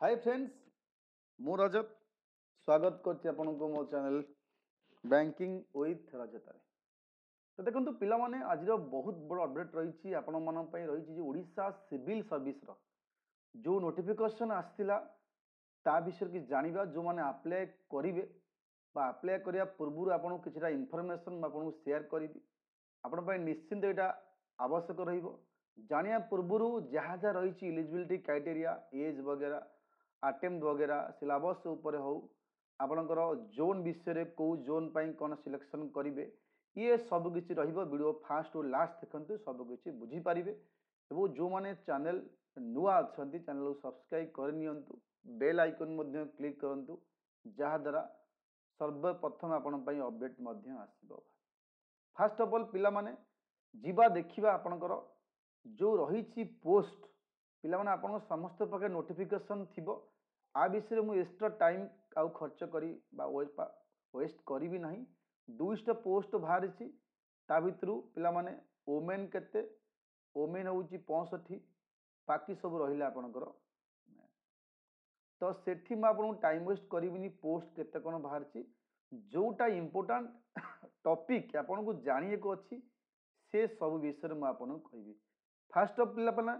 Hi friends मु रजत स्वागत करछि आपनको मो चैनल बैंकिंग विथ रजत रे। तो देखंतु पिला माने आज बहुत बड़ अपडेट रही आपण मन पई रही जे ओडिशा सिविल सर्विस रो जो नोटिफिकेशन आस्तिला ता विषय कि जानिबा जो माने अप्लाई करिवे बा अप्लाई करिया पूर्व आपन किछटा इन्फॉर्मेशन आपन शेयर करिवि आपण पई निश्चिंत एटा आवश्यक रहिबो। जानिया पूर्व जहाँ जहाँ रही इलिजिबिलिटी क्राइटेरिया एज वगैरह अटेम्प्ट वगैरह सिलेबस उपर हो आपणकर जोन विषय कौ जोन पाई कौन सिलेक्शन करेंगे ये सब किसी वीडियो फास्ट टू लास्ट देखते सबकि बुझीपारे। और जो मैंने चैनल नुआ अच्छा चैनल को सब्सक्राइब करनी बेल आइकन क्लिक करूँ जहाद्वारा सर्वप्रथम आपण अपडेट आसो। फास्ट ऑफ ऑल पिला माने जीवा देखिबा आपणकर जो रही पोस्ट पिला माने आपण समस्त पाखे नोटिफिकेशन थिबो आ विषय मु एक्स्ट्रा टाइम आउ खर्च करी बा वेस्ट करी भी नहीं। 200 पोस्ट बाहरी ता भितरु पिला माने वोमेन केते वोमेन होउची 65 बाकी सब रहिला आपणकर तो सेठी म आपन टाइम वेस्ट करिबिनी पोस्ट केते कोन बाहरची जोटा इम्पोर्टेंट टॉपिक आपन को जानिए को अच्छी से सब विषय में आपन कहबी। फास्ट ऑफ पिला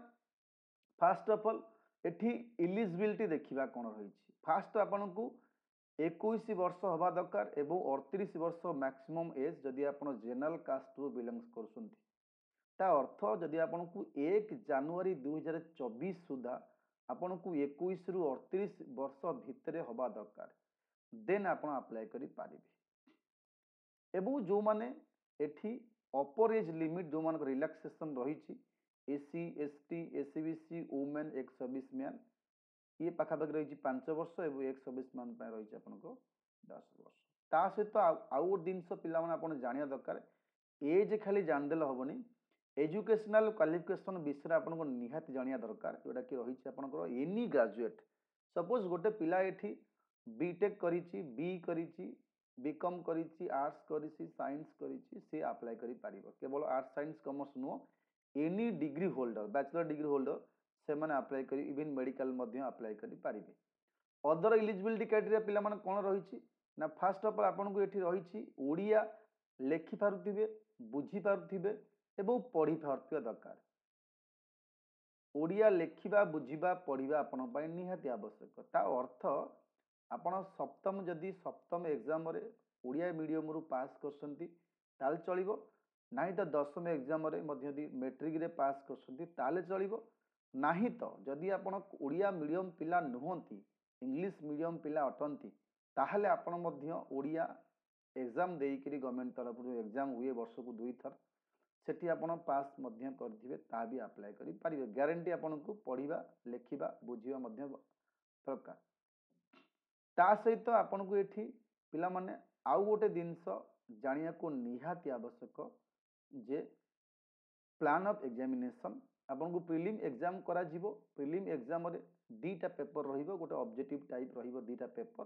फास्ट ऑफ ऑल एठी इलिजिबिलिटी देखिबा कोन रही फास्ट आपन को 21 वर्ष हवा दरकार एवं 38 वर्ष मैक्सिमम एज जदि आपन जनरल कास्ट रो बिलोंग्स करसुंती ता अर्थ जदि आपन को 1 जनवरी 2024 सुधा आपन को 21 रु 38 वर्ष भितरे हवा दरकार देन आपन अप्लाई करि पारिबे। एवं जो माने एठी अपर एज लिमिट जो मान रिलैक्सेशन रही एससी एसटी एससीबीसी वुमेन एक सर्विस मैन ये पाखापाखि रही 5 वर्ष और एक सर्विस मैन रही आपको 10 वर्ष। ता सहित आउ जिनस पे जाना दरकार एज खाली जानदेले हेनी एजुकेशनल क्वालिफिकेशन विषय आपको निहाती जाना दरकार जोटा कि रही आपंकर एनी ग्रेजुएट सपोज गोटे पिला ये बीटेक करी बी करी बीकॉम करी आर्ट्स करी साइंस करी सी अप्लाई करि पारिबो केवल आर्ट्स साइंस कॉमर्स नुह any degree holder bachelor degree holder से मैंने अप्लाई करी इवन मेडिकल अप्लाई करि पारिबे। अदर इलिजिबिलिटी क्राइटेरिया पिला माने कोन रही ना फास्ट ऑफ ऑल आपन को एठी रही ओडिया लेखि पारुथिबे बुझी पारुथिबे एवं पढ़ी पारुथिबे दरकार। ओडिया लेखिबा बुझिबा पढ़िबा आपन पय निहाती आवश्यक ता अर्थ आपण सप्तम जदि सप्तम एग्जाम रे ओडिया मीडियम रु पास करसंती ताल चलिबो नाही तो दशम एग्जाम रे मध्य मैट्रिक रे पास करसंती ताले चलिबो नाही तो जदि आपण ओडिया मीडियम पिला नुहंती इंग्लिश मीडियम पिला अटंती ताहले आपण मध्य ओडिया एग्जाम देइकरी गवर्नमेंट तरफ एग्जाम हुए वर्ष को 2 थर सेठी आपण पास मध्य करथिबे ता भी अप्लाई करि पारिबे गारंटी आपण को पढ़िबा लेखिबा बुझिबा मध्य दरकार। ता सहित आपन को एठी पिला माने आउ गोटे जिनस जानिया को निहाती आवश्यक जे प्लान ऑफ एग्जामिनेशन आपन को प्रीलिम एग्जाम करा जिवो प्रीलिम एग्जाम रे दीटा पेपर रहिबो गोटे ऑब्जेक्टिव टाइप रहिबो दीटा पेपर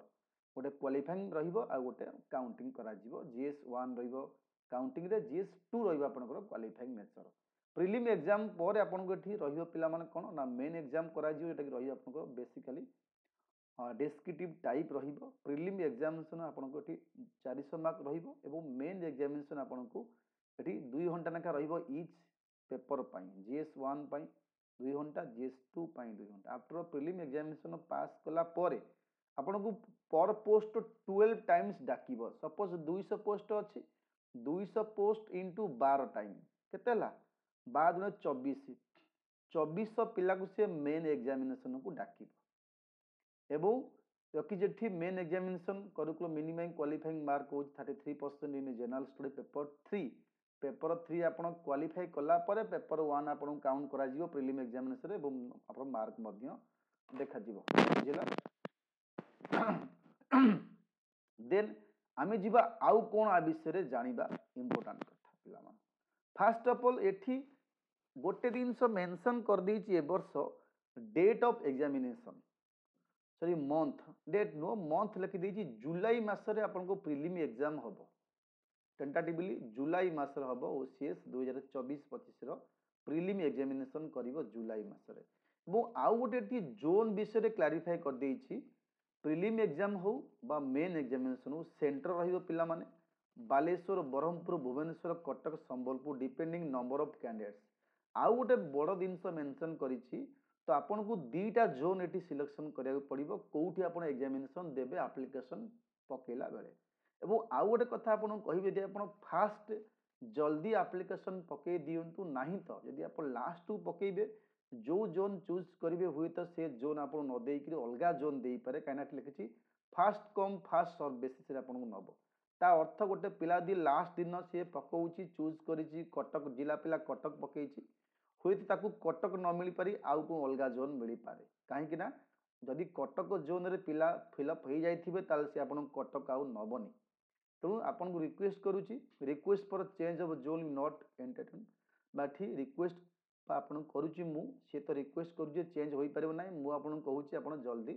गोटे क्वालिफाइंग रहिबो आ गोटे काउंटिंग करा जिवो जीएस 1 रहिबो काउंटिंग रे जीएस 2 रहिबो आपनकर क्वालिफाइंग नेचर। प्रीलिम एग्जाम पर आपन को एठी रहिबो पिला माने कोन ना मेन एग्जाम करा जिवो एटा कि रहिबो आपन को बेसिकली डेस्क्रिप्टिव टाइप रहिबो प्रीलिम एग्जामिनेशन आपन को एठी 400 मार्क रहिबो एवं मेन एग्जामिनेशन आपन को एठी 2 घंटा नाका रहिबो ईच पेपर पाई जीएस 1 पाई 2 घंटा जीएस 2 पाई 2 घंटा आफ्टर प्रीलिम एग्जामिनेशन पास कला परे आपन को पर पोस्ट 12 टाइम्स डाकिबो सपोज 200 पोस्ट अछि 200 पोस्ट इनटू 12 टाइम केतेला 12 गुणे 24 पिला को से मेन एग्जामिनेशन को डाकिबो एवं रखी जेठी main examination curriculum minimum qualifying mark हो 33% इन जनरल स्टडी पेपर 3 आपण क्वालिफाई कला परे पेपर 1 आपण काउंट करा जिवो प्रीलिम एग्जामिनेशन रे एवं आपण मार्क मध्य देखा जिवो बुझिला। देन आमे जिबा आउ कोन आ विषय रे जानिबा इंपोर्टेंट कथा पिला मान फास्ट ऑफ ऑल एठी गोटे दिन सो मेंशन कर दी ए वर्ष date of examination sorry month date no month लिखि दी जुलाई मास रे आपण को प्रीलिम एग्जाम होबो टेंटाटिवली जुलाई मास रे होबो ओसीएस 2024-25 रो प्रीलिम एग्जामिनेशन करिवो जुलाई मास रे आउ गोटे जोन विषय क्लारिफाई कर देइछि प्रिलिम एग्जाम हो बा मेन एग्जामिनेशन हो सेंटर रहिबो पिला माने Baleswar Brahmapur Bhubaneswar Cuttack Sambalpur depending number of candidates आउ गोटे बड़ जिनस मेंशन करिछि तो आपन को दीटा जोन एटी सिलेक्शन करिया पड़िबो कोउठी आपन एग्जामिनेशन देबे एप्लीकेशन पकेला बेले एवं आउ गोटे कथा आपन कहिबे जे आपन फास्ट जल्दी एप्लीकेशन पके दियंतु नाही तो यदि आप लास्ट टू पकेबे जो जोन चूज करेंगे हुए तो से जोन आप न देकर अलग जोन दे पारे कहीं लिखी first come first serve basis आपको नब ता अर्थ गोटे पिला दी लास्ट दिन सी पकाउची चूज करी कटक जिला पिला कटक पकई हुए तो कटक न मिल पारी आउ को अलग जोन मिल पारे कहीं जदि कटक जोन रे पिला फिलअप हो जाए सी आप कटक आउ नबनी तेणु आपको रिक्वेस्ट करुच्ची request for change of zone not entertain बाठी रिक्वेस्ट आपन करुच्ची मु सी तो रिक्वेस्ट करुच्ची चेंज हो पारे ना मुझे कहूँ आप जल्दी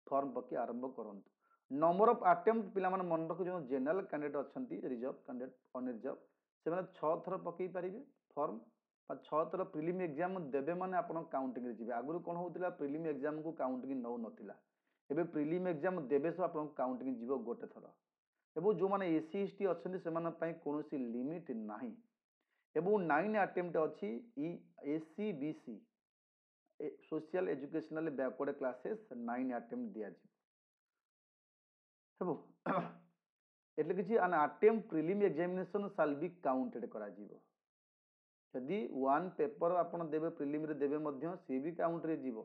फॉर्म पके आरंभ करंतु नंबर ऑफ अटेम्प्ट पिला मन मन रख जो जनरल कैंडिडेट अच्छा रिजर्व कैंडिडेट अनरिजर्व से 6 थर पकई पारे फॉर्म 6 थर प्रिलिम एग्जाम देवे मैंने आप काउंटिंग जी आगुरी कौन होता प्रिलिम एग्जाम को काउंटिंग नौ नाला एवं प्रिलिम एग्जाम देवे सब आप काउंटिंग जीव गोटे थर एवं जो मैंने एससी एसटी अच्छा से कौन लिमिट ना एवं 9 अटेम्प्ट अच्छी SC BC social educational backward classes 9 attempt दिया एटले किछि an attempt prelim examination shall be counted करा जीवो यदि वन पेपर आपन देबे प्रिलिम रे देबे मध्य सी भी काउंट रे जीवो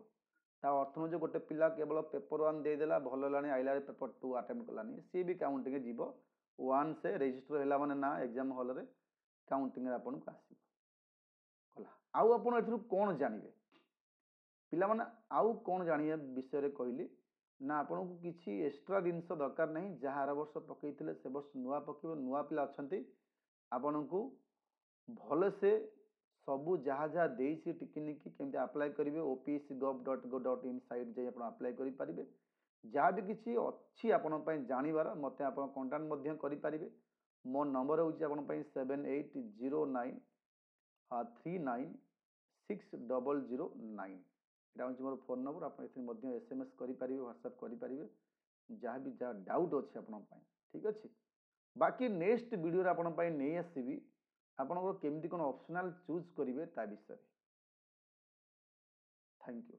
ता अर्थ न जो गोटे पिला केवल पेपर 1 दे देला भल लानी आइला पेपर 2 अटेम्प्ट कलानी सी भी काउंटिंग जीवो 1 से रजिस्टर हैला माने ना एग्जाम हॉल रे काउंटिंग रे आपन को आसी कला आउ आपन एथरु कोन जानिबे पिला माने आउ कोन जानिए विषय रे कहली ना आपन को किछि एक्स्ट्रा जिंस दरकार नहीं जहाँ 8 वर्ष पकईथिले से वर्ष नुआ पकेबे नुआ पिला अछंती आपन को भल से सबू जहाँ जहाँ देसी टिकिनिकी केमती अप्लाई करेंगे opsgov.go.in साइट जाई आपन अप्लाई करि परिबे जहाँ भी किसी अच्छी आपन पई जानिबार मते आपन कांटेक्ट मध्य करि परिबे मो नंबर होची आपन पई 7809 396009 एटा होची मोर फोन नंबर आपन एथि मध्य एसएमएस करि परिबे व्हाट्सएप करि परिबे जहाँ भी जहाँ डाउट अच्छे आपन पई ठीक अछि बाकी नेक्स्ट वीडियो रे आपन पई नै आसीबी आपन केमती कोन ऑप्शनल चूज करेंगे ता विषय थैंक यू।